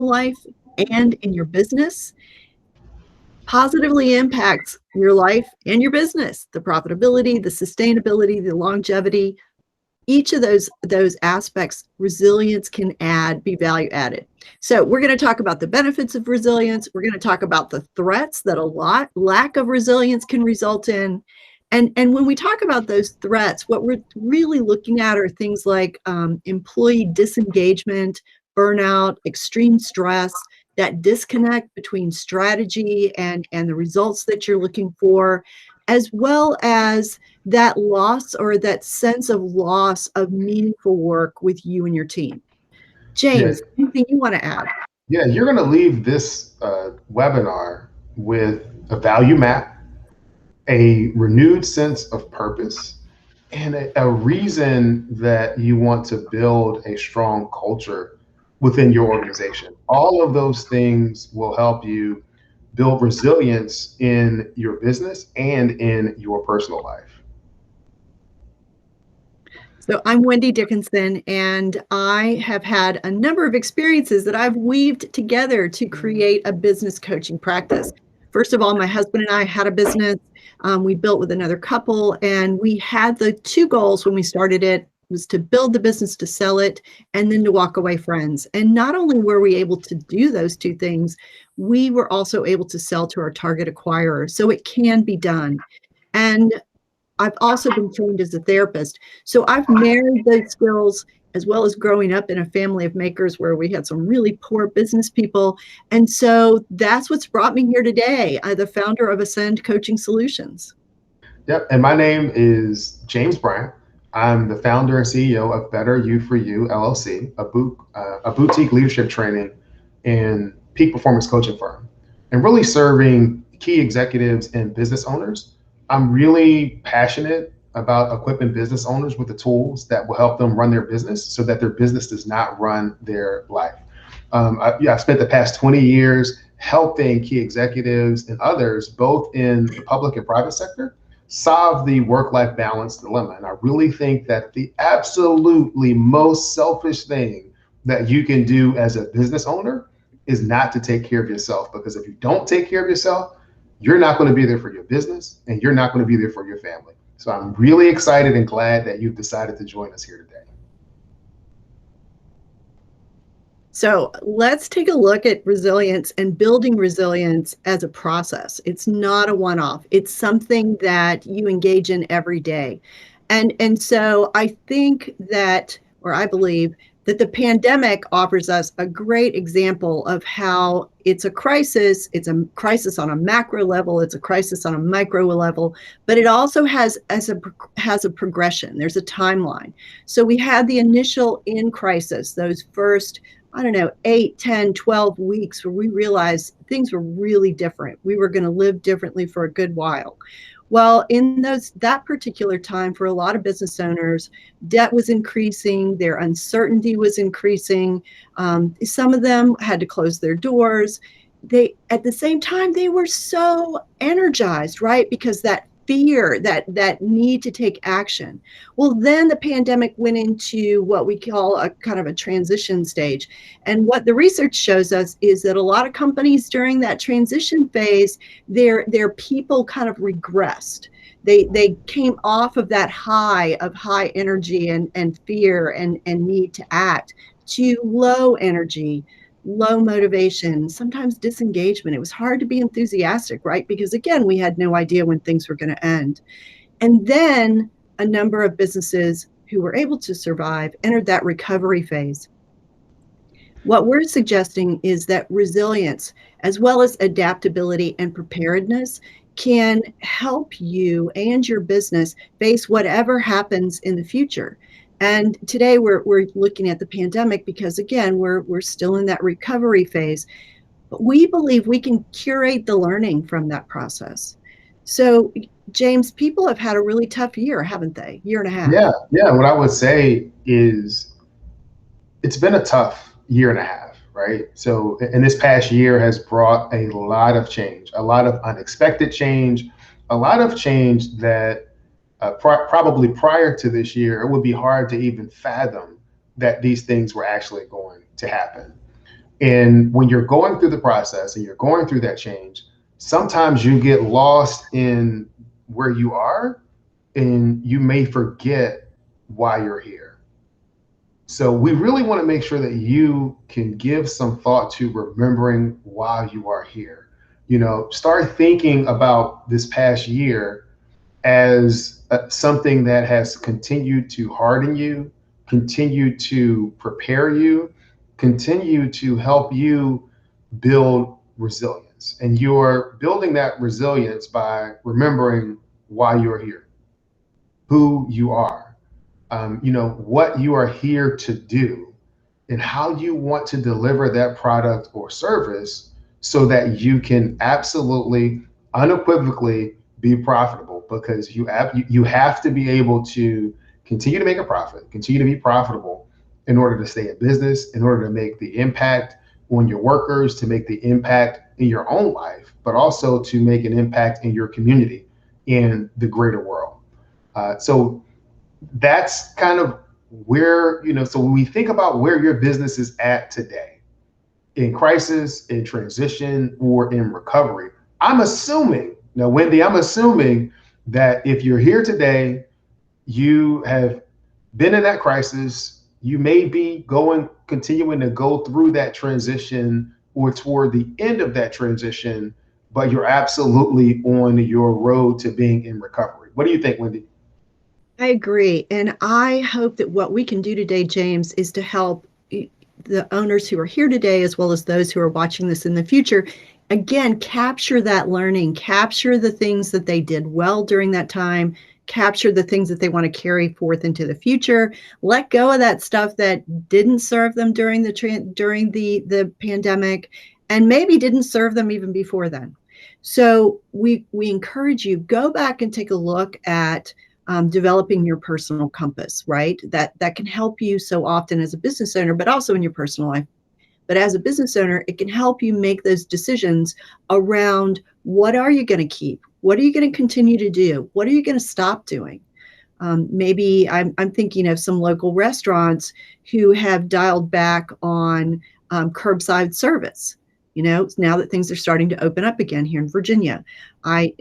life and in your business positively impacts your life and your business, the profitability, the sustainability, the longevity. Each of those aspects, resilience can be value added. So we're going to talk about the benefits of resilience. We're going to talk about the threats that lack of resilience can result in. And when we talk about those threats, what we're really looking at are things like employee disengagement, burnout, extreme stress, that disconnect between strategy and the results that you're looking for, as well as that loss or that sense of loss of meaningful work with you and your team. Yeah, James, anything you want to add? yeah, you're going to leave this webinar with a value map, a renewed sense of purpose, and a reason that you want to build a strong culture within your organization. All of those things will help you build resilience in your business and in your personal life. So I'm Wendy Dickinson, and I have had a number of experiences that I've weaved together to create a business coaching practice. First of all, my husband and I had a business we built with another couple, and we had the two goals when we started it was to build the business, to sell it, and then to walk away friends. And not only were we able to do those two things, we were also able to sell to our target acquirers. So it can be done. And I've also been trained as a therapist. So I've married those skills as well as growing up in a family of makers where we had some really poor business people. And so that's what's brought me here today. I'm the founder of Ascend Coaching Solutions. Yep. And my name is James Bryant. I'm the founder and CEO of Better You for You LLC, a boutique leadership training and peak performance coaching firm, and really serving key executives and business owners. I'm really passionate about equipping business owners with the tools that will help them run their business so that their business does not run their life. I've spent the past 20 years helping key executives and others, both in the public and private sector, solve the work-life balance dilemma. And I really think that the absolutely most selfish thing that you can do as a business owner is not to take care of yourself. Because if you don't take care of yourself, you're not going to be there for your business and you're not going to be there for your family. So I'm really excited and glad that you've decided to join us here today. So let's take a look at resilience and building resilience as a process. It's not a one-off. It's something that you engage in every day. And so I think that, or I believe that the pandemic offers us a great example of how it's a crisis. It's a crisis on a macro level. It's a crisis on a micro level, but it also has a progression. There's a timeline. So we had the initial in crisis, those first 8, 10, 12 weeks where we realized things were really different. We were going to live differently for a good while. Well, in that particular time, for a lot of business owners, debt was increasing, their uncertainty was increasing. Some of them had to close their doors. At the same time, they were so energized, right? Because that fear, that need to take action. Well, then the pandemic went into what we call a kind of a transition stage. And what the research shows us is that a lot of companies during that transition phase, their people kind of regressed. They came off of that high of high energy and fear and need to act to low energy, low motivation, sometimes disengagement. It was hard to be enthusiastic, right? Because again, we had no idea when things were going to end. And then a number of businesses who were able to survive entered that recovery phase. What we're suggesting is that resilience, as well as adaptability and preparedness, can help you and your business face whatever happens in the future. And today we're looking at the pandemic because, again, we're still in that recovery phase. But we believe we can curate the learning from that process. So, James, people have had a really tough year, haven't they? Year and a half. Yeah. What I would say is it's been a tough year and a half, right? So, and this past year has brought a lot of change, a lot of unexpected change, a lot of change that probably prior to this year, it would be hard to even fathom that these things were actually going to happen. And when you're going through the process and you're going through that change, sometimes you get lost in where you are and you may forget why you're here. So we really want to make sure that you can give some thought to remembering why you are here. Start thinking about this past year as something that has continued to harden you, continue to prepare you, continue to help you build resilience. And you're building that resilience by remembering why you're here, who you are, what you are here to do, and how you want to deliver that product or service so that you can absolutely, unequivocally be profitable, because you have to be able to continue to make a profit, continue to be profitable in order to stay in business, in order to make the impact on your workers, to make the impact in your own life, but also to make an impact in your community, in the greater world. So that's kind of where, so when we think about where your business is at today, in crisis, in transition, or in recovery, I'm assuming, now, Wendy, I'm assuming that if you're here today, you have been in that crisis, you may be continuing to go through that transition or toward the end of that transition, but you're absolutely on your road to being in recovery. What do you think, Wendy? I agree. And I hope that what we can do today, James, is to help the owners who are here today, as well as those who are watching this in the future, again, capture that learning, capture the things that they did well during that time, capture the things that they want to carry forth into the future, let go of that stuff that didn't serve them during the pandemic, and maybe didn't serve them even before then. So we encourage you, go back and take a look at developing your personal compass, right? That can help you so often as a business owner, but also in your personal life. But as a business owner, it can help you make those decisions around what are you going to keep? What are you going to continue to do? What are you going to stop doing? Maybe I'm thinking of some local restaurants who have dialed back on curbside service. Now that things are starting to open up again here in Virginia. I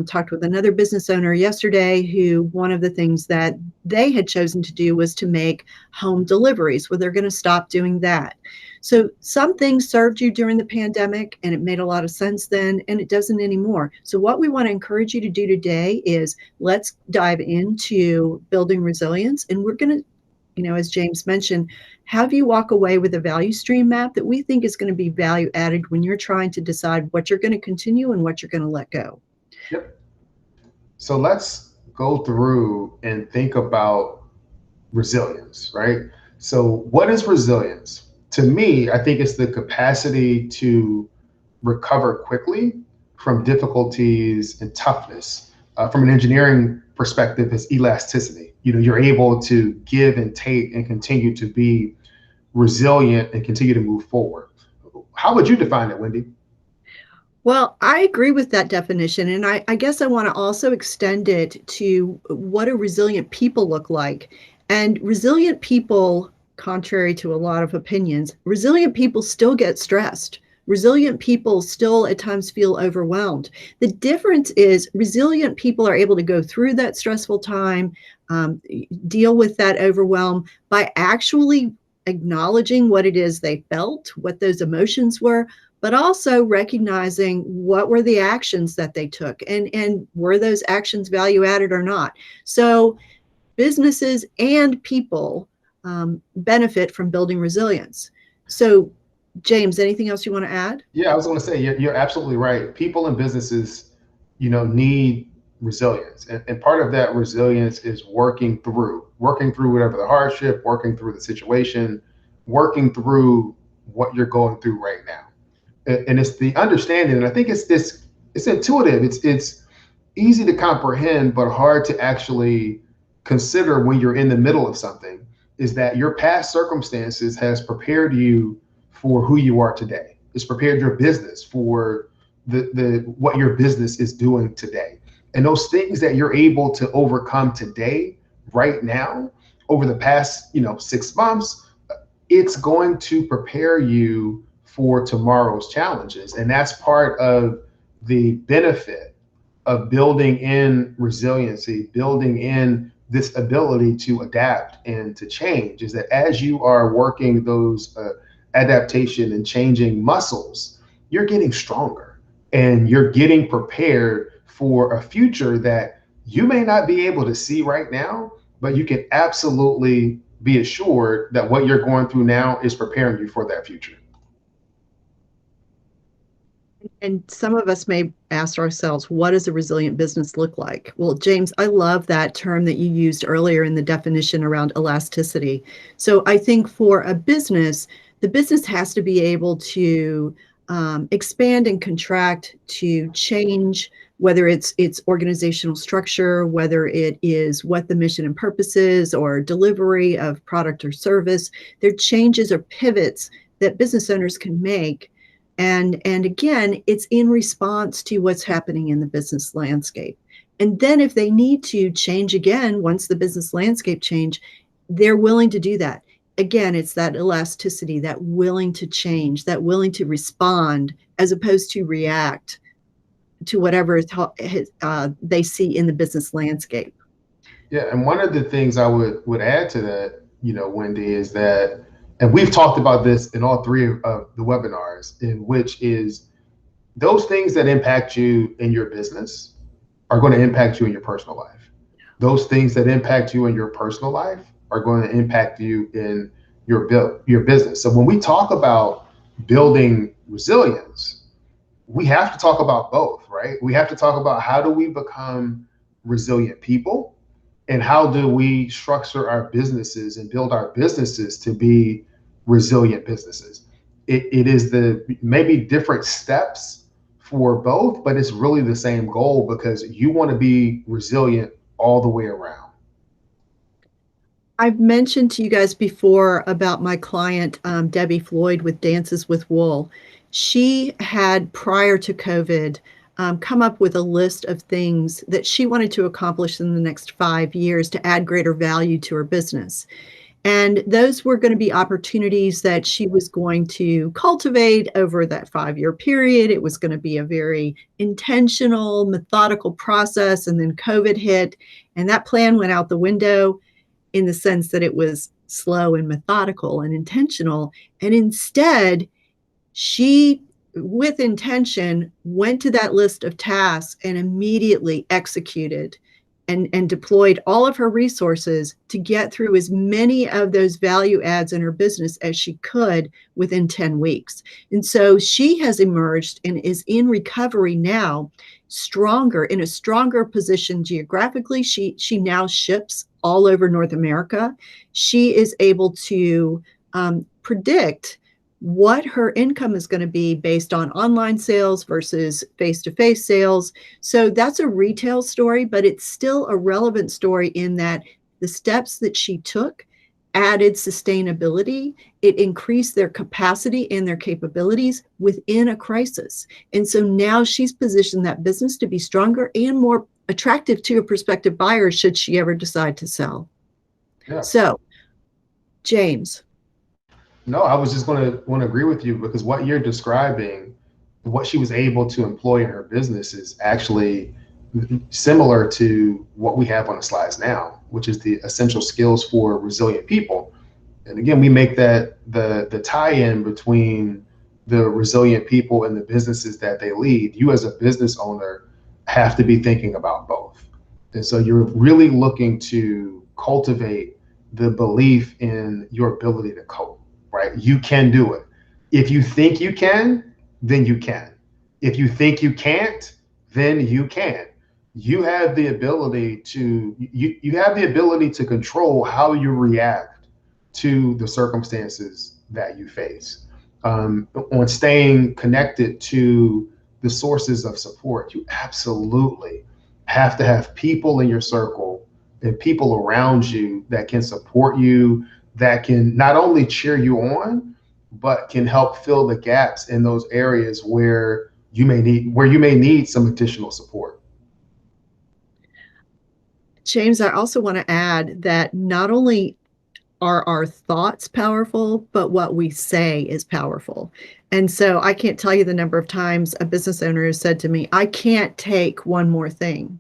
talked with another business owner yesterday who one of the things that they had chosen to do was to make home deliveries, where they're going to stop doing that. So some things served you during the pandemic and it made a lot of sense then, and it doesn't anymore. So what we want to encourage you to do today is let's dive into building resilience. And we're going to, as James mentioned, have you walk away with a value stream map that we think is going to be value added when you're trying to decide what you're going to continue and what you're going to let go. Yep. So let's go through and think about resilience, right? So, what is resilience? To me, I think it's the capacity to recover quickly from difficulties and toughness. From an engineering perspective, it's elasticity. You're able to give and take and continue to be resilient and continue to move forward. How would you define it, Wendy? Well, I agree with that definition. And I guess I want to also extend it to what do resilient people look like? And resilient people, contrary to a lot of opinions, resilient people still get stressed. Resilient people still at times feel overwhelmed. The difference is resilient people are able to go through that stressful time, deal with that overwhelm by actually acknowledging what it is they felt, what those emotions were, but also recognizing what were the actions that they took, and were those actions value added or not. So businesses and people benefit from building resilience. So James, anything else you want to add? Yeah, I was going to say you're absolutely right. People and businesses, need resilience, and part of that resilience is working through whatever the hardship, working through the situation, working through what you're going through right now. And it's the understanding, and I think it's intuitive. It's easy to comprehend, but hard to actually consider when you're in the middle of something. Is that your past circumstances has prepared you for who you are today. It's prepared your business for the what your business is doing today. And those things that you're able to overcome today, right now, over the past 6 months, it's going to prepare you for tomorrow's challenges. And that's part of the benefit of building in resiliency, building in this ability to adapt and to change, is that as you are working those adaptation and changing muscles, you're getting stronger and you're getting prepared for a future that you may not be able to see right now, but you can absolutely be assured that what you're going through now is preparing you for that future. And some of us may ask ourselves, what does a resilient business look like? Well, James, I love that term that you used earlier in the definition around elasticity. So I think for a business, the business has to be able to expand and contract, to change, whether it's organizational structure, whether it is what the mission and purpose is, or delivery of product or service. There are changes or pivots that business owners can make. And again, it's in response to what's happening in the business landscape. And then if they need to change again, once the business landscape change, they're willing to do that. Again, it's that elasticity, that willing to change, that willing to respond, as opposed to react to whatever they see in the business landscape. Yeah, and one of the things I would add to that, Wendy, is that, and we've talked about this in all three of the webinars, in which is those things that impact you in your business are going to impact you in your personal life. Those things that impact you in your personal life are going to impact you in your business. So when we talk about building resilience, we have to talk about both, right? We have to talk about how do we become resilient people, and how do we structure our businesses and build our businesses to be resilient businesses. It is the maybe different steps for both, but it's really the same goal, because you want to be resilient all the way around. I've mentioned to you guys before about my client, Debbie Floyd with Dances with Wool. She had, prior to COVID, come up with a list of things that she wanted to accomplish in the next 5 years to add greater value to her business. And those were going to be opportunities that she was going to cultivate over that 5 year period. It was going to be a very intentional, methodical process. And then COVID hit, and that plan went out the window, in the sense that it was slow and methodical and intentional. And instead, she, with intention, went to that list of tasks and immediately executed and deployed all of her resources to get through as many of those value adds in her business as she could within 10 weeks. And so she has emerged and is in recovery now, stronger, in a stronger position geographically. She now ships all over North America. She is able to predict what her income is going to be based on online sales versus face-to-face sales. So that's a retail story, but it's still a relevant story in that the steps that she took added sustainability. It increased their capacity and their capabilities within a crisis. And so now she's positioned that business to be stronger and more attractive to a prospective buyer should she ever decide to sell. Yeah. So, James. No, I was just going to agree with you, because what you're describing, what she was able to employ in her business, is actually similar to what we have on the slides now, which is the essential skills for resilient people. And again, we make that the tie-in between the resilient people and the businesses that they lead. You as a business owner have to be thinking about both. And so you're really looking to cultivate the belief in your ability to cope, right? You can do it. If you think you can, then you can. If you think you can't, then you can't. You have the ability to control how you react to the circumstances that you face. On staying connected to the sources of support, you absolutely have to have people in your circle and people around you that can support you, that can not only cheer you on, but can help fill the gaps in those areas where you may need some additional support. James, I also want to add that not only are our thoughts powerful, but what we say is powerful. And so I can't tell you the number of times a business owner has said to me, I can't take one more thing.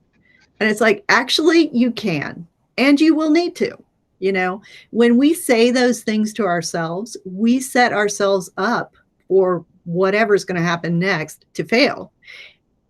And it's like, actually, you can, and you will need to. You know, when we say those things to ourselves, we set ourselves up for whatever's going to happen next to fail.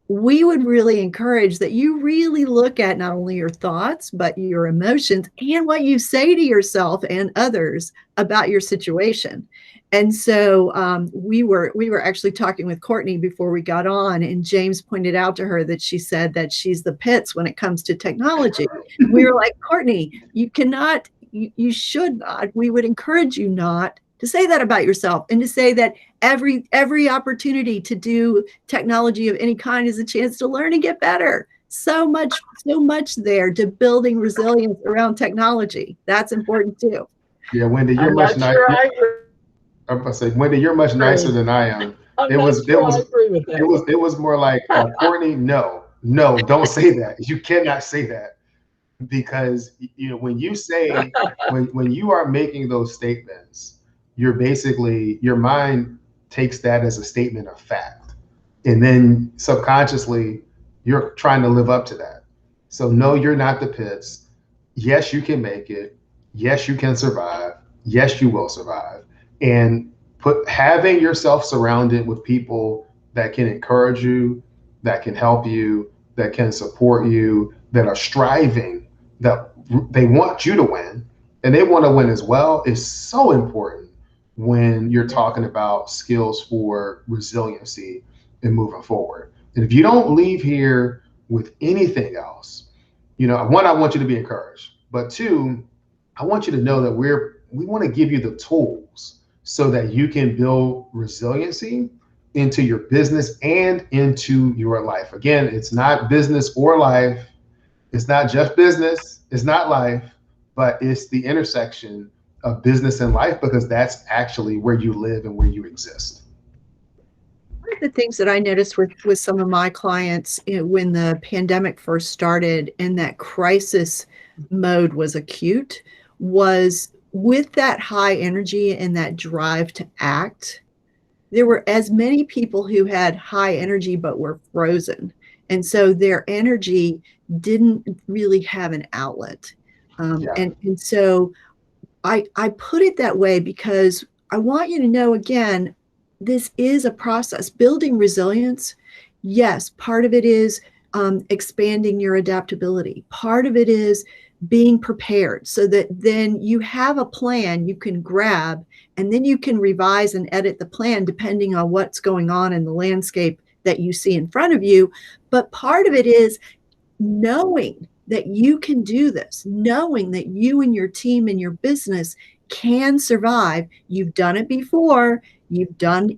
We would really encourage that you really look at not only your thoughts, but your emotions and what you say to yourself and others about your situation. And so we were actually talking with Courtney before we got on, and James pointed out to her that she said that she's the pits when it comes to technology. We were like, Courtney, you cannot, you should not. We would encourage you not to say that about yourself, and to say that every opportunity to do technology of any kind is a chance to learn and get better. So much there to building resilience around technology. That's important too. Yeah, Wendy, you're I'm much not sure nicer. I I'm gonna say, Wendy, you're much nicer agree. than I am. I'm It not was, it sure I was, agree with it was more like, Courtney, no, no, don't say that. You cannot say that, because when you say, that. when you are making those statements, you're basically, your mind takes that as a statement of fact, and then subconsciously you're trying to live up to that. So no, you're not the pits. Yes, you can make it. Yes, you can survive. Yes, you will survive. And having yourself surrounded with people that can encourage you, that can help you, that can support you, that are striving, that they want you to win, and they want to win as well, is so important when you're talking about skills for resiliency and moving forward. And if you don't leave here with anything else, one, I want you to be encouraged, but two, I want you to know that we want to give you the tools so that you can build resiliency into your business and into your life. Again, it's not business or life. It's not just business. It's not life, but it's the intersection of business and life, because that's actually where you live and where you exist. One of the things that I noticed with some of my clients, when the pandemic first started and that crisis mode was acute, was with that high energy and that drive to act, there were as many people who had high energy but were frozen. And so their energy didn't really have an outlet. Yeah. And so I put it that way because I want you to know, again, this is a process. Building resilience, yes, part of it is expanding your adaptability. Part of it is being prepared so that then you have a plan you can grab, and then you can revise and edit the plan depending on what's going on in the landscape that you see in front of you. But part of it is knowing that you can do this, knowing that you and your team and your business can survive. You've done it before. You've done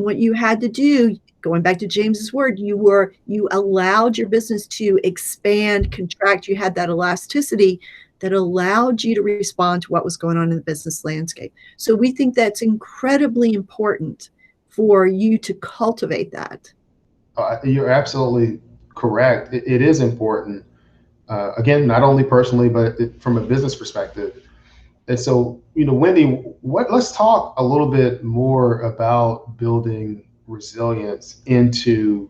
what you had to do. Going back to James's word, you allowed your business to expand, contract. You had that elasticity that allowed you to respond to what was going on in the business landscape. So we think that's incredibly important for you to cultivate that. You're absolutely correct. It is important. Again, not only personally, but from a business perspective. And so, Wendy, let's talk a little bit more about building resilience into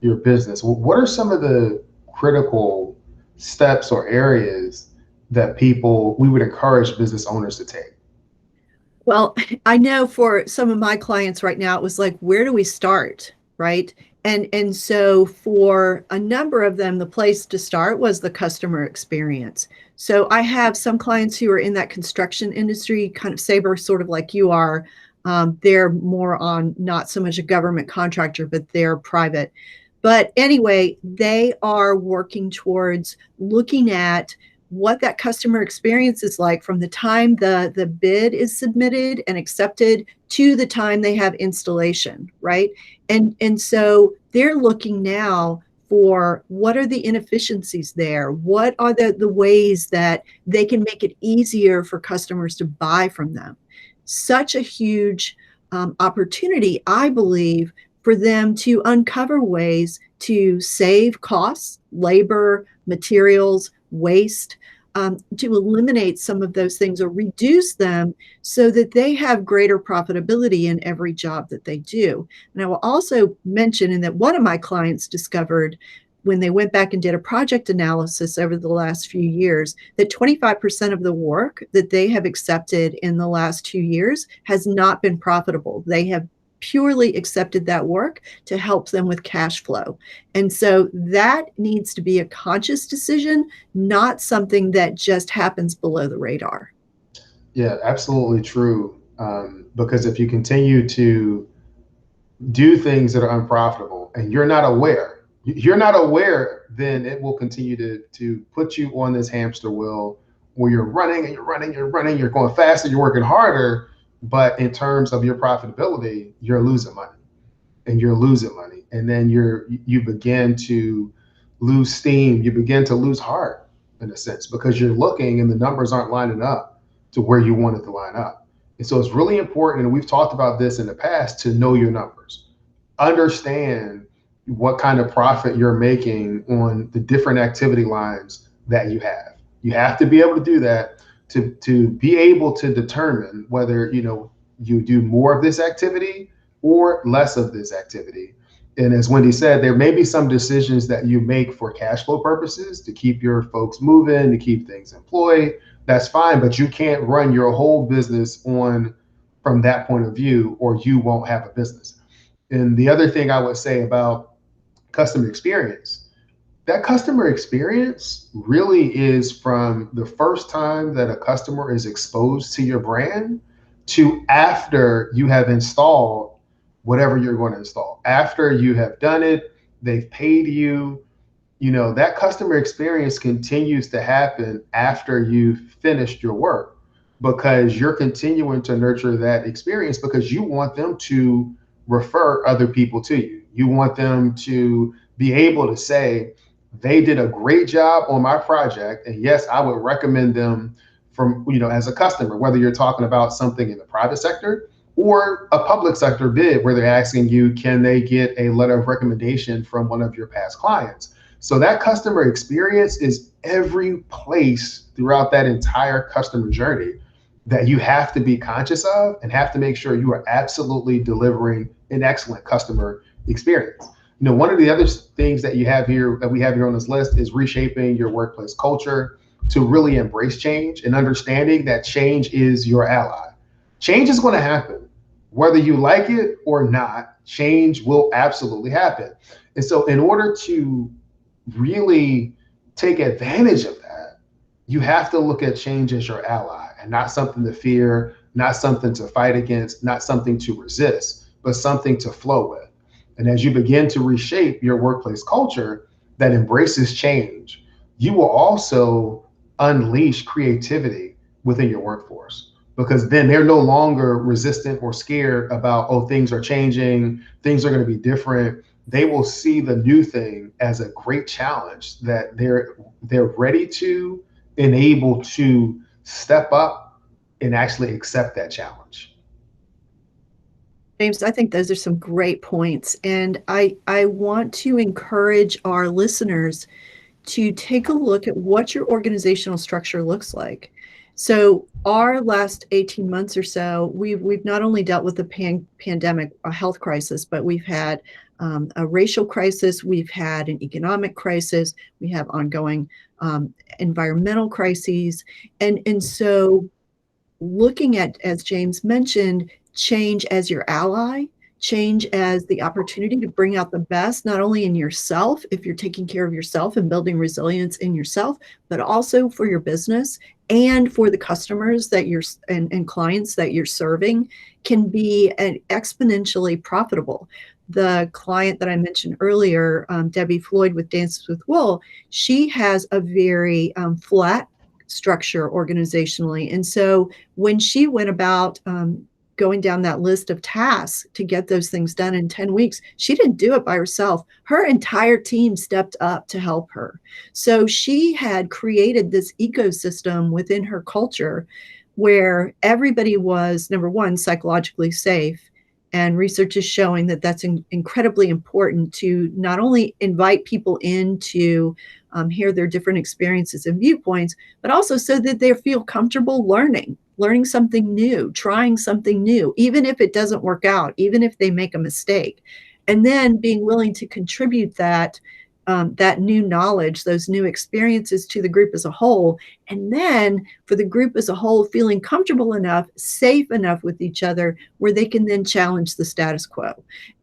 your business. What are some of the critical steps or areas that we would encourage business owners to take? Well, I know for some of my clients right now, it was like, where do we start? Right. And so for a number of them, the place to start was the customer experience. So I have some clients who are in that construction industry, kind of Saber, sort of like you are. They're more on not so much a government contractor, but they're private. But anyway, they are working towards looking at what that customer experience is like from the time the bid is submitted and accepted to the time they have installation, right? And so they're looking now for what are the inefficiencies there? What are the ways that they can make it easier for customers to buy from them? Such a huge opportunity, I believe, for them to uncover ways to save costs, labor, materials, waste, to eliminate some of those things or reduce them so that they have greater profitability in every job that they do. And I will also mention in that one of my clients discovered when they went back and did a project analysis over the last few years, that 25% of the work that they have accepted in the last 2 years has not been profitable. They have purely accepted that work to help them with cash flow. And so that needs to be a conscious decision, not something that just happens below the radar. Yeah, absolutely true. Because if you continue to do things that are unprofitable and you're not aware, then it will continue to put you on this hamster wheel where you're running and you're going faster, you're working harder, but in terms of your profitability, you're losing money and you're losing money. And then you begin to lose steam, you begin to lose heart in a sense because you're looking and the numbers aren't lining up to where you want it to line up. And so it's really important, and we've talked about this in the past, to know your numbers, understand what kind of profit you're making on the different activity lines that you have. You have to be able to do that to be able to determine whether you do more of this activity or less of this activity. And as Wendy said, there may be some decisions that you make for cash flow purposes to keep your folks moving, to keep things employed. That's fine, but you can't run your whole business on from that point of view, or you won't have a business. And the other thing I would say about customer experience, that customer experience really is from the first time that a customer is exposed to your brand to after you have installed whatever you're going to install. After you have done it, they've paid you, that customer experience continues to happen after you've finished your work because you're continuing to nurture that experience because you want them to refer other people to you. You want them to be able to say, they did a great job on my project. And yes, I would recommend them from, as a customer, whether you're talking about something in the private sector or a public sector bid where they're asking you, can they get a letter of recommendation from one of your past clients? So that customer experience is every place throughout that entire customer journey that you have to be conscious of and have to make sure you are absolutely delivering an excellent customer experience. One of the other things that we have here on this list is reshaping your workplace culture to really embrace change and understanding that change is your ally. Change is going to happen. Whether you like it or not, change will absolutely happen. And so in order to really take advantage of that, you have to look at change as your ally and not something to fear, not something to fight against, not something to resist, but something to flow with. And as you begin to reshape your workplace culture that embraces change, you will also unleash creativity within your workforce because then they're no longer resistant or scared about, oh, things are changing, things are going to be different. They will see the new thing as a great challenge that they're ready to and able to step up and actually accept that challenge. James, I think those are some great points. And I want to encourage our listeners to take a look at what your organizational structure looks like. So our last 18 months or so, we've not only dealt with the pandemic, a health crisis, but we've had a racial crisis, we've had an economic crisis, we have ongoing environmental crises. And so looking at, as James mentioned, change as your ally, change as the opportunity to bring out the best, not only in yourself, if you're taking care of yourself and building resilience in yourself, but also for your business and for the customers that you're and clients that you're serving, can be exponentially profitable. The client that I mentioned earlier, Debbie Floyd with Dances with Wool, she has a very flat structure organizationally. And so when she went about going down that list of tasks to get those things done in 10 weeks, she didn't do it by herself. Her entire team stepped up to help her. So she had created this ecosystem within her culture where everybody was, number one, psychologically safe, And research is showing that that's incredibly important to not only invite people in to hear their different experiences and viewpoints, but also so that they feel comfortable learning something new, trying something new, even if it doesn't work out, even if they make a mistake. And then being willing to contribute that new knowledge, those new experiences to the group as a whole. And then for the group as a whole, feeling comfortable enough, safe enough with each other where they can then challenge the status quo.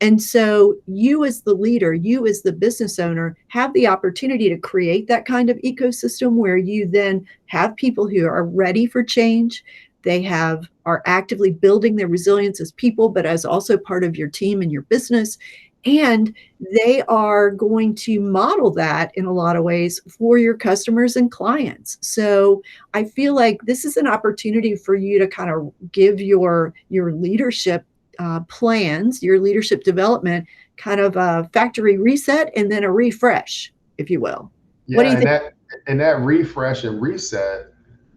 And so you as the leader, you as the business owner have the opportunity to create that kind of ecosystem where you then have people who are ready for change. They are actively building their resilience as people, but as also part of your team and your business. And they are going to model that in a lot of ways for your customers and clients. So I feel like this is an opportunity for you to kind of give your leadership plans, your leadership development, kind of a factory reset and then a refresh, if you will. What do Yeah, you think? and that refresh and reset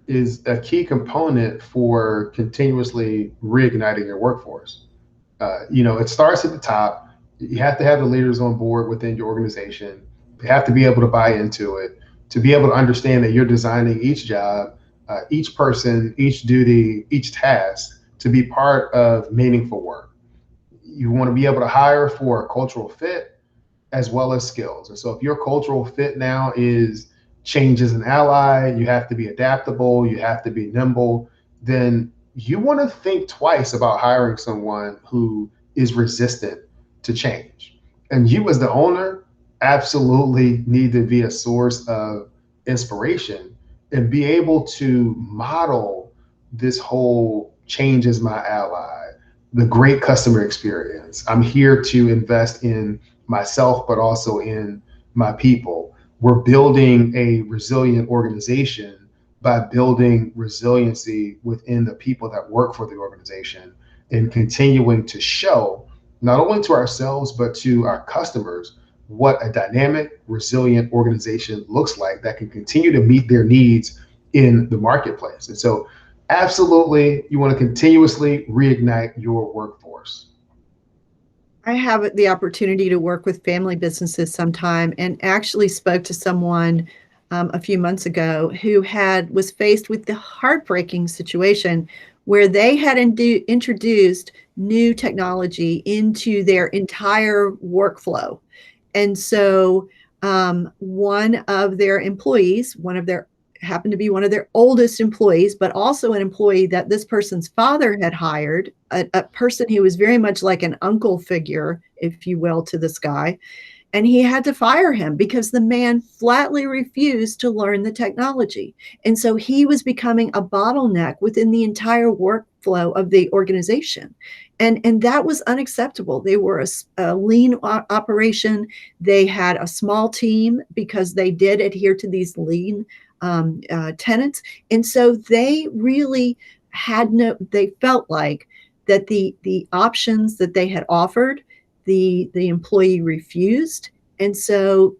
is a key component for continuously reigniting your workforce. It starts at the top. You have to have the leaders on board within your organization. They have to be able to buy into it, to be able to understand that you're designing each job, each person, each duty, each task to be part of meaningful work. You want to be able to hire for a cultural fit as well as skills. And so if your cultural fit now is change as an ally, you have to be adaptable, you have to be nimble, then you want to think twice about hiring someone who is resistant to change. And you as the owner absolutely need to be a source of inspiration and be able to model this whole change as my ally, the great customer experience. I'm here to invest in myself, but also in my people. We're building a resilient organization by building resiliency within the people that work for the organization and continuing to show not only to ourselves, but to our customers what a dynamic, resilient organization looks like that can continue to meet their needs in the marketplace. And so, absolutely, you want to continuously reignite your workforce. I have the opportunity to work with family businesses sometime and actually spoke to someone a few months ago who was faced with the heartbreaking situation where they had introduced new technology into their entire workflow. And so one of their employees, happened to be one of their oldest employees, but also an employee that this person's father had hired, a person who was very much like an uncle figure, if you will, to this guy. And he had to fire him because the man flatly refused to learn the technology. And so he was becoming a bottleneck within the entire workflow of the organization. And that was unacceptable. They were a lean operation. They had a small team because they did adhere to these lean tenants. And so they really they felt like that the options that they had offered, the employee refused. And so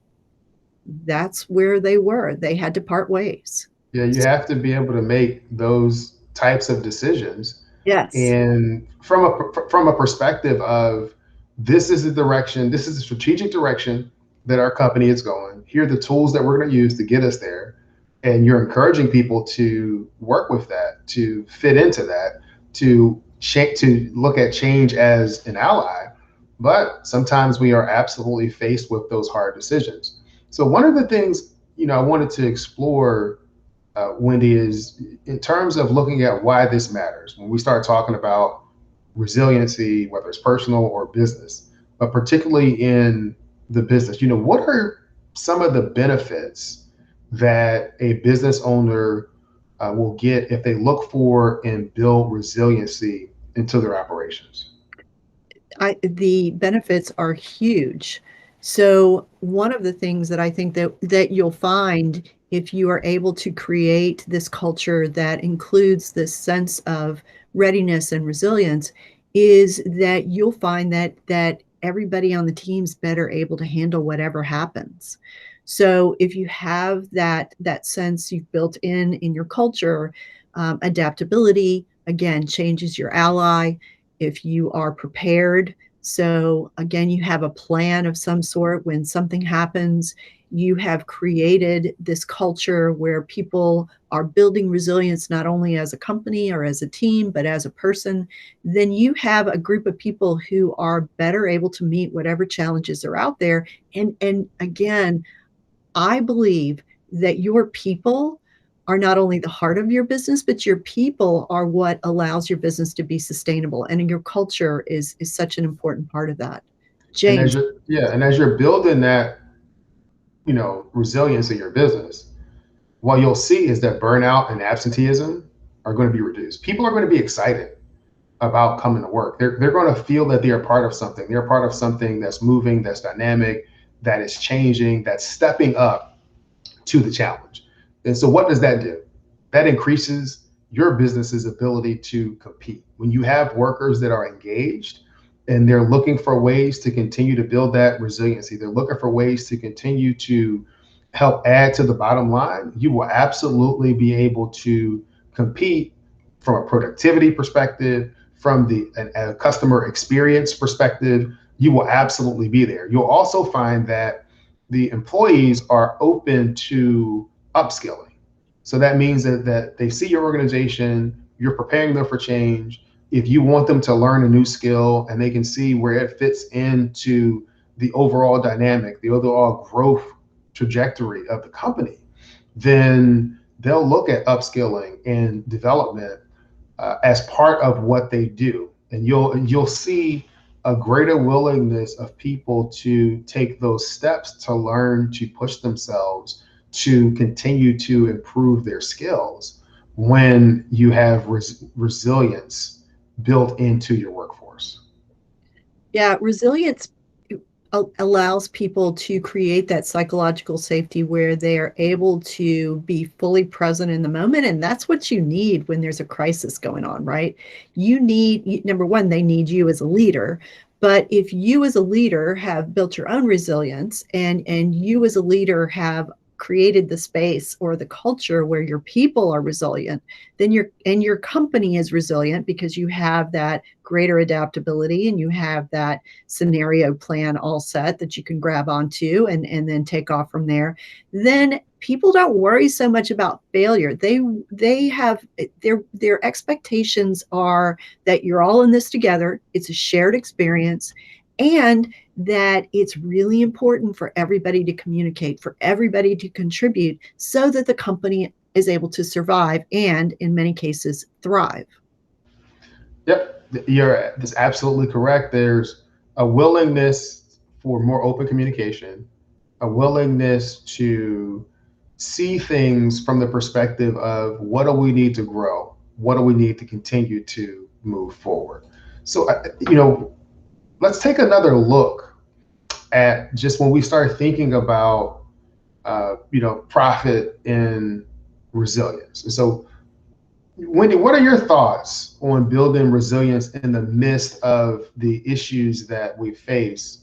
that's where they were. They had to part ways. Yeah, you have to be able to make those types of decisions, Yes. and from a perspective of this is the direction, this is the strategic direction that our company is going. Here are the tools that we're going to use to get us there, and you're encouraging people to work with that, to fit into that, to look at change as an ally. But sometimes we are absolutely faced with those hard decisions. So one of the things I wanted to explore, Wendy, is in terms of looking at why this matters. When we start talking about resiliency, whether it's personal or business, but particularly in the business, what are some of the benefits that a business owner will get if they look for and build resiliency into their operations? The benefits are huge. So one of the things that I think that you'll find if you are able to create this culture that includes this sense of readiness and resilience is that you'll find that everybody on the team's better able to handle whatever happens. So if you have that sense you've built in your culture, adaptability again changes your ally, if you are prepared. So again, you have a plan of some sort when something happens. You have created this culture where people are building resilience not only as a company or as a team, but as a person. Then you have a group of people who are better able to meet whatever challenges are out there. And again, I believe that your people are not only the heart of your business, but your people are what allows your business to be sustainable. And your culture is such an important part of that. And as James. you're yeah, and as you're building that, resilience in your business, what you'll see is that burnout and absenteeism are going to be reduced. People are going to be excited about coming to work. They're going to feel that they are part of something. They're part of something that's moving, that's dynamic, that is changing, that's stepping up to the challenge. And so what does that do? That increases your business's ability to compete. When you have workers that are engaged and they're looking for ways to continue to build that resiliency, they're looking for ways to continue to help add to the bottom line, you will absolutely be able to compete from a productivity perspective, from a customer experience perspective. You will absolutely be there. You'll also find that the employees are open to upskilling. So that means that they see your organization, you're preparing them for change. If you want them to learn a new skill and they can see where it fits into the overall dynamic, the overall growth trajectory of the company, then they'll look at upskilling and development as part of what they do, and you'll see a greater willingness of people to take those steps to learn, to push themselves, to continue to improve their skills when you have resilience built into your workforce. Yeah, resilience allows people to create that psychological safety where they are able to be fully present in the moment. And that's what you need when there's a crisis going on, right? You need, number one, they need you as a leader. But if you as a leader have built your own resilience, and you as a leader have created the space or the culture where your people are resilient, then your company is resilient because you have that greater adaptability and you have that scenario plan all set that you can grab onto and then take off from there. Then people don't worry so much about failure. They have their expectations are that you're all in this together. It's a shared experience, and that it's really important for everybody to communicate, for everybody to contribute so that the company is able to survive and, in many cases, thrive. Yep, that's absolutely correct. There's a willingness for more open communication, a willingness to see things from the perspective of what do we need to grow? What do we need to continue to move forward? So, let's take another look at just when we start thinking about, profit and resilience. And so, Wendy, what are your thoughts on building resilience in the midst of the issues that we face,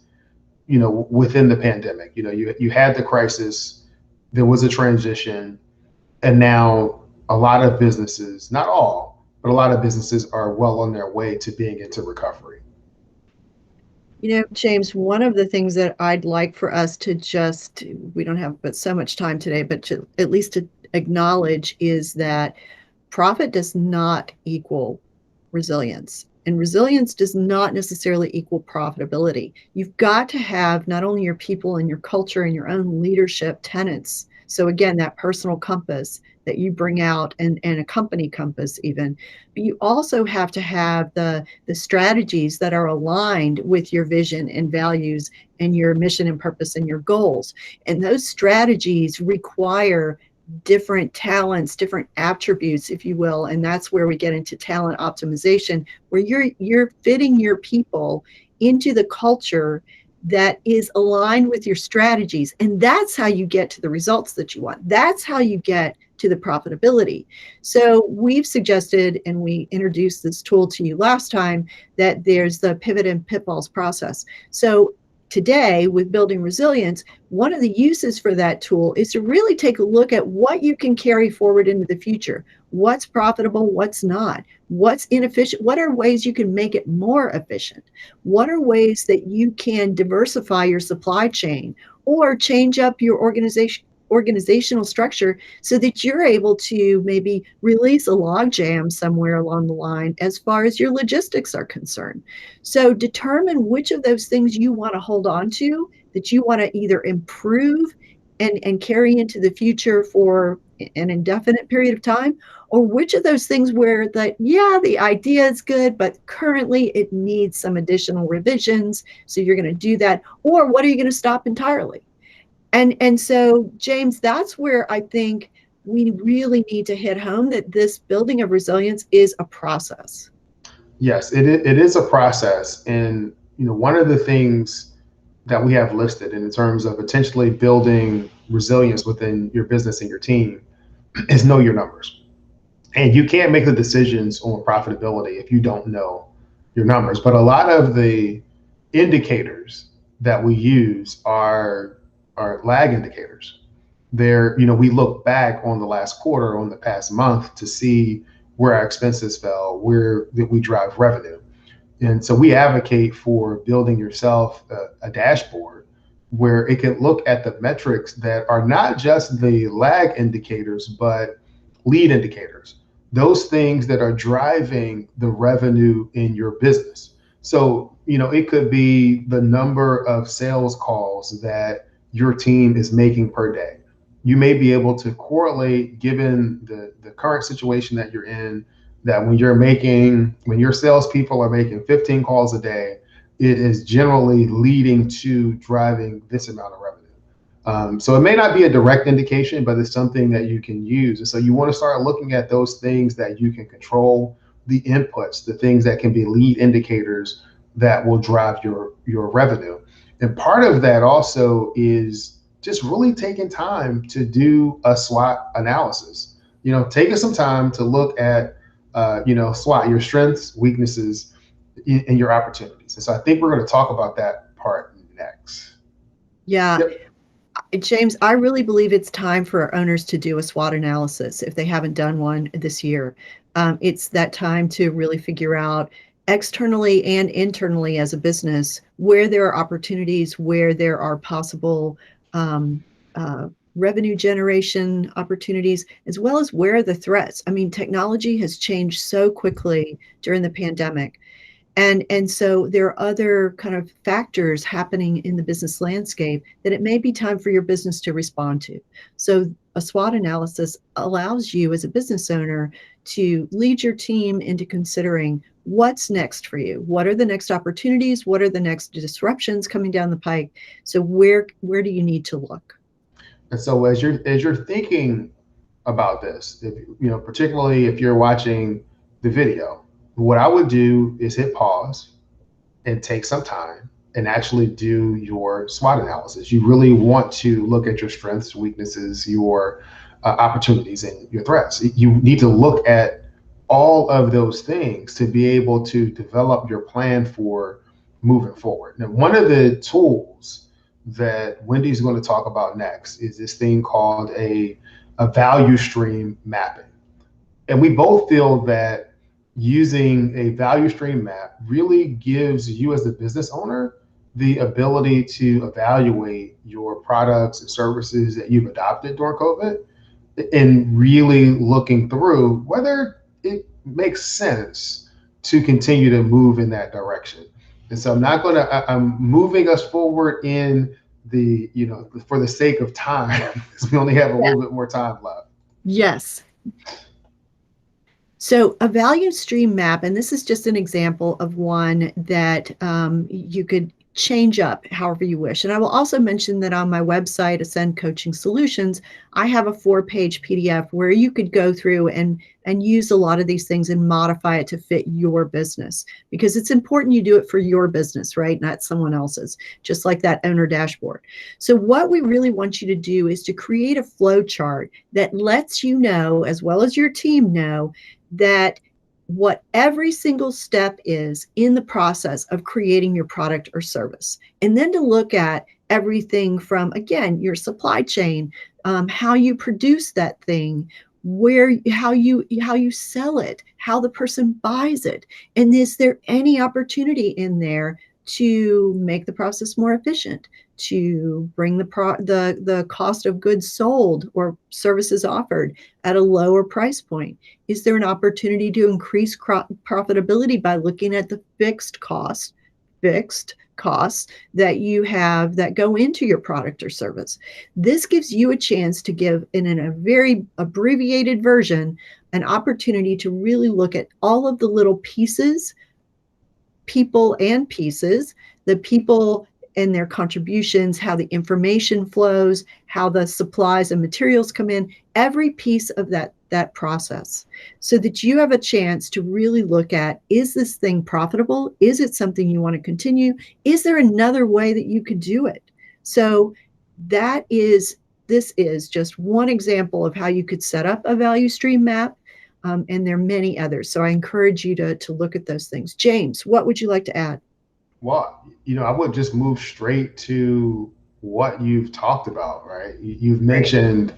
within the pandemic? You had the crisis, there was a transition, and now a lot of businesses, not all, but a lot of businesses are well on their way to being into recovery. James, one of the things that I'd like for us to just, we don't have but so much time today, but to at least to acknowledge is that profit does not equal resilience. And resilience does not necessarily equal profitability. You've got to have not only your people and your culture and your own leadership tenets. So again, that personal compass that you bring out, and a company compass even, but you also have to have the strategies that are aligned with your vision and values and your mission and purpose and your goals. And those strategies require different talents, different attributes, if you will. And that's where we get into talent optimization, where you're fitting your people into the culture that is aligned with your strategies. And that's how you get to the results that you want. That's how you get to the profitability. So we've suggested, and we introduced this tool to you last time, that there's the pivot and pitfalls process. So today, with building resilience, one of the uses for that tool is to really take a look at what you can carry forward into the future. What's profitable? What's not? What's inefficient? What are ways you can make it more efficient? What are ways that you can diversify your supply chain or change up your organizational structure so that you're able to maybe release a logjam somewhere along the line as far as your logistics are concerned. So determine which of those things you want to hold on to, that you want to either improve and carry into the future for an indefinite period of time, or which of those things where that, yeah, the idea is good, but currently it needs some additional revisions. So you're going to do that, or what are you going to stop entirely? And so, James, that's where I think we really need to hit home that this building of resilience is a process. Yes, it is a process. And, one of the things that we have listed in terms of potentially building resilience within your business and your team is know your numbers. And you can't make the decisions on profitability if you don't know your numbers. But a lot of the indicators that we use are lag indicators. We look back on the last quarter, on the past month to see where our expenses fell, where did we drive revenue. And so we advocate for building yourself a dashboard where it can look at the metrics that are not just the lag indicators, but lead indicators, those things that are driving the revenue in your business. So, it could be the number of sales calls that your team is making per day. You may be able to correlate, given the current situation that you're in, that when your salespeople are making 15 calls a day, it is generally leading to driving this amount of revenue. So it may not be a direct indication, but it's something that you can use. And so you want to start looking at those things that you can control, the inputs, the things that can be lead indicators that will drive your revenue. And part of that also is just really taking time to do a SWOT analysis. Taking some time to look at SWOT, your strengths, weaknesses, and your opportunities. And so I think we're going to talk about that part next. Yeah. Yep. James, I really believe it's time for our owners to do a SWOT analysis if they haven't done one this year. It's that time to really figure out externally and internally as a business where there are opportunities, where there are possible um, uh, revenue generation opportunities, as well as where are the threats. I mean, technology has changed so quickly during the pandemic. And so there are other kind of factors happening in the business landscape that it may be time for your business to respond to. So a SWOT analysis allows you as a business owner to lead your team into considering what's next for you. What are the next opportunities? What are the next disruptions coming down the pike? So where do you need to look? And so as you're thinking about this, if, particularly if you're watching the video, what I would do is hit pause and take some time and actually do your SWOT analysis. You really want to look at your strengths, weaknesses, your opportunities, and your threats. You need to look at all of those things to be able to develop your plan for moving forward. Now, one of the tools that Wendy's going to talk about next is this thing called a value stream mapping. And we both feel that using a value stream map really gives you as the business owner the ability to evaluate your products and services that you've adopted during COVID and really looking through whether it makes sense to continue to move in that direction. And so I'm moving us forward in for the sake of time, because we only have a Yeah. little bit more time left. Yes. So a value stream map, and this is just an example of one that you could change up however you wish. And I will also mention that on my website, Ascend Coaching Solutions, I have a 4-page PDF where you could go through and use a lot of these things and modify it to fit your business, because it's important you do it for your business, right? Not someone else's, just like that owner dashboard. So what we really want you to do is to create a flow chart that lets you know, as well as your team know, that what every single step is in the process of creating your product or service. And then to look at everything from, again, your supply chain, how you produce that thing, how you sell it, how the person buys it, and is there any opportunity in there to make the process more efficient, to bring the cost of goods sold or services offered at a lower price point? Is there an opportunity to increase profitability by looking at the fixed costs that you have that go into your product or service? This gives you a chance to give, in a very abbreviated version, an opportunity to really look at all of the little pieces, people and pieces, the people and their contributions, how the information flows, how the supplies and materials come in, every piece of that process, so that you have a chance to really look at, is this thing profitable? Is it something you want to continue? Is there another way that you could do it? So this is just one example of how you could set up a value stream map. And there are many others. So I encourage you to look at those things. James, what would you like to add? Well, I would just move straight to what you've talked about, right? You've mentioned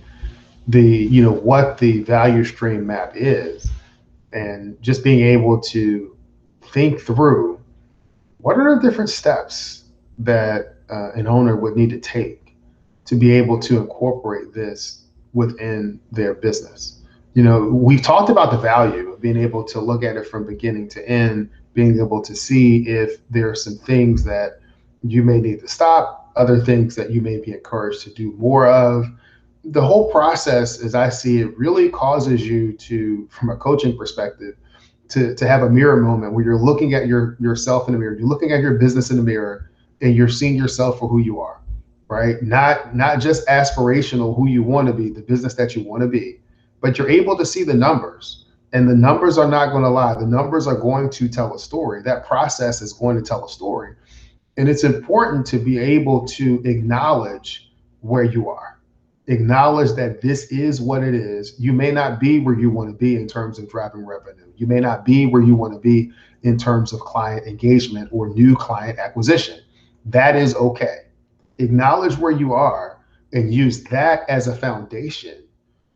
what the value stream map is, and just being able to think through what are the different steps that an owner would need to take to be able to incorporate this within their business. We've talked about the value of being able to look at it from beginning to end, being able to see if there are some things that you may need to stop, other things that you may be encouraged to do more of. The whole process, as I see it, really causes you to, from a coaching perspective, to have a mirror moment where you're looking at yourself in the mirror, you're looking at your business in the mirror, and you're seeing yourself for who you are, right? Not just aspirational, who you want to be, the business that you want to be, but you're able to see the numbers, and the numbers are not going to lie. The numbers are going to tell a story. That process is going to tell a story, and it's important to be able to acknowledge where you are. Acknowledge that this is what it is. You may not be where you want to be in terms of driving revenue. You may not be where you want to be in terms of client engagement or new client acquisition. That is okay. Acknowledge where you are and use that as a foundation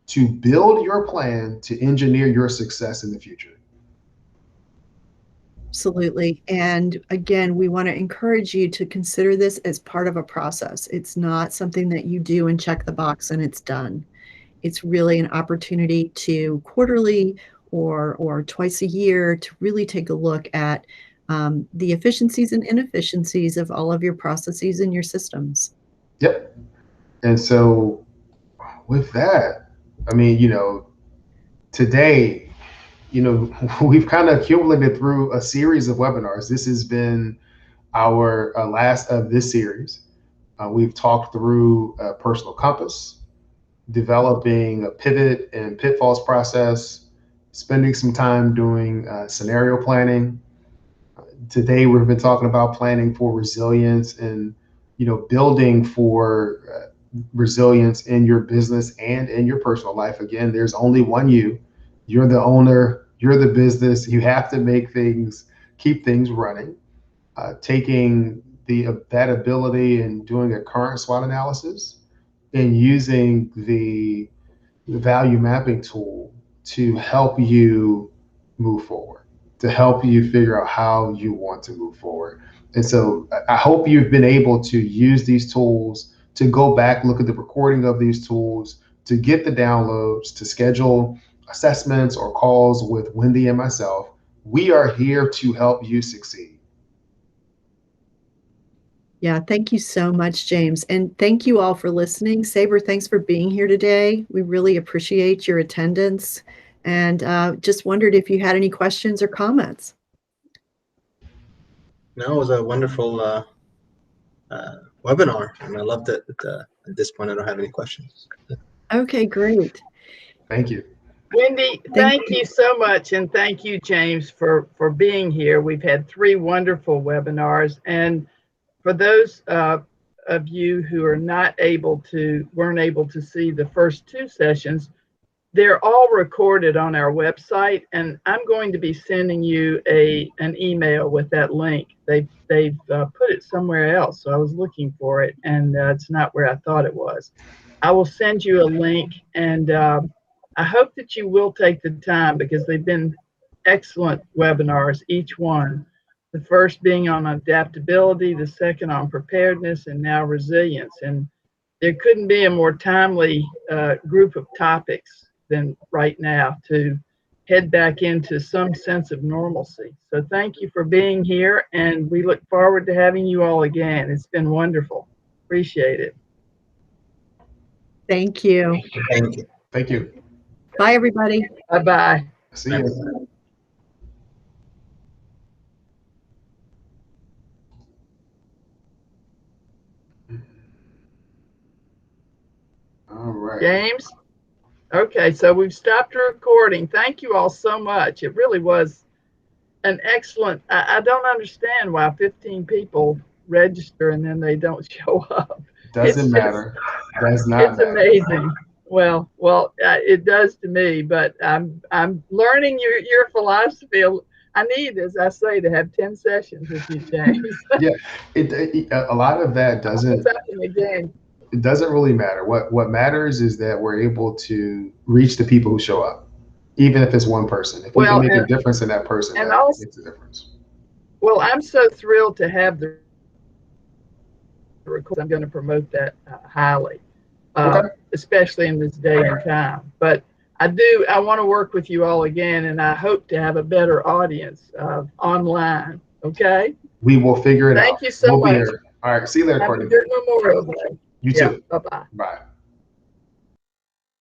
to build your plan to engineer your success in the future. Absolutely. And again, we want to encourage you to consider this as part of a process. It's not something that you do and check the box and it's done. It's really an opportunity to quarterly or twice a year to really take a look at the efficiencies and inefficiencies of all of your processes and your systems. Yep. And so with that, I mean, today, we've kind of accumulated through a series of webinars. This has been our last of this series. We've talked through a personal compass, developing a pivot and pitfalls process, spending some time doing scenario planning. Today, we've been talking about planning for resilience and, building for resilience in your business and in your personal life. Again, there's only one you. You're the owner, you're the business. You have to keep things running. Taking that ability and doing a current SWOT analysis and using the value mapping tool to help you move forward, to help you figure out how you want to move forward. And so I hope you've been able to use these tools, to go back, look at the recording of these tools, to get the downloads, to schedule assessments or calls with Wendy and myself. We are here to help you succeed. Yeah, thank you so much, James. And thank you all for listening. Saber, thanks for being here today. We really appreciate your attendance. And just wondered if you had any questions or comments. No, it was a wonderful webinar, and I loved it. At this point, I don't have any questions. Okay, great. Thank you. Wendy, thank you so much. And thank you, James, for being here. We've had 3 wonderful webinars. And for those of you who weren't able to see the first 2 sessions, they're all recorded on our website, and I'm going to be sending you an email with that link. They've put it somewhere else, so I was looking for it, and it's not where I thought it was. I will send you a link, and I hope that you will take the time, because they've been excellent webinars, each one. The first being on adaptability, the second on preparedness, and now resilience. And there couldn't be a more timely group of topics than right now to head back into some sense of normalcy. So thank you for being here, and we look forward to having you all again. It's been wonderful. Appreciate it. Thank you. Thank you. Thank you. Bye, everybody. Bye-bye. See you. All right. James? Okay, so we've stopped recording. Thank you all so much. It really was an excellent, I don't understand why 15 people register and then they don't show up. Doesn't matter. Does not It's matter. amazing. Well, it does to me, but I'm learning your philosophy. I need, as I say, to have 10 sessions with you, James. Yeah, a lot of that doesn't. Again. It doesn't really matter. What matters is that we're able to reach the people who show up, even if it's one person. If we can make a difference in that person, that makes a difference. Well, I'm so thrilled to have the record. I'm going to promote that highly, especially in this day and time. But I want to work with you all again, and I hope to have a better audience online. Okay? We will figure it out. Thank you so much. Be here. All right. See you later, Have Courtney. a good Memorial Day. You too. Bye-bye. Bye.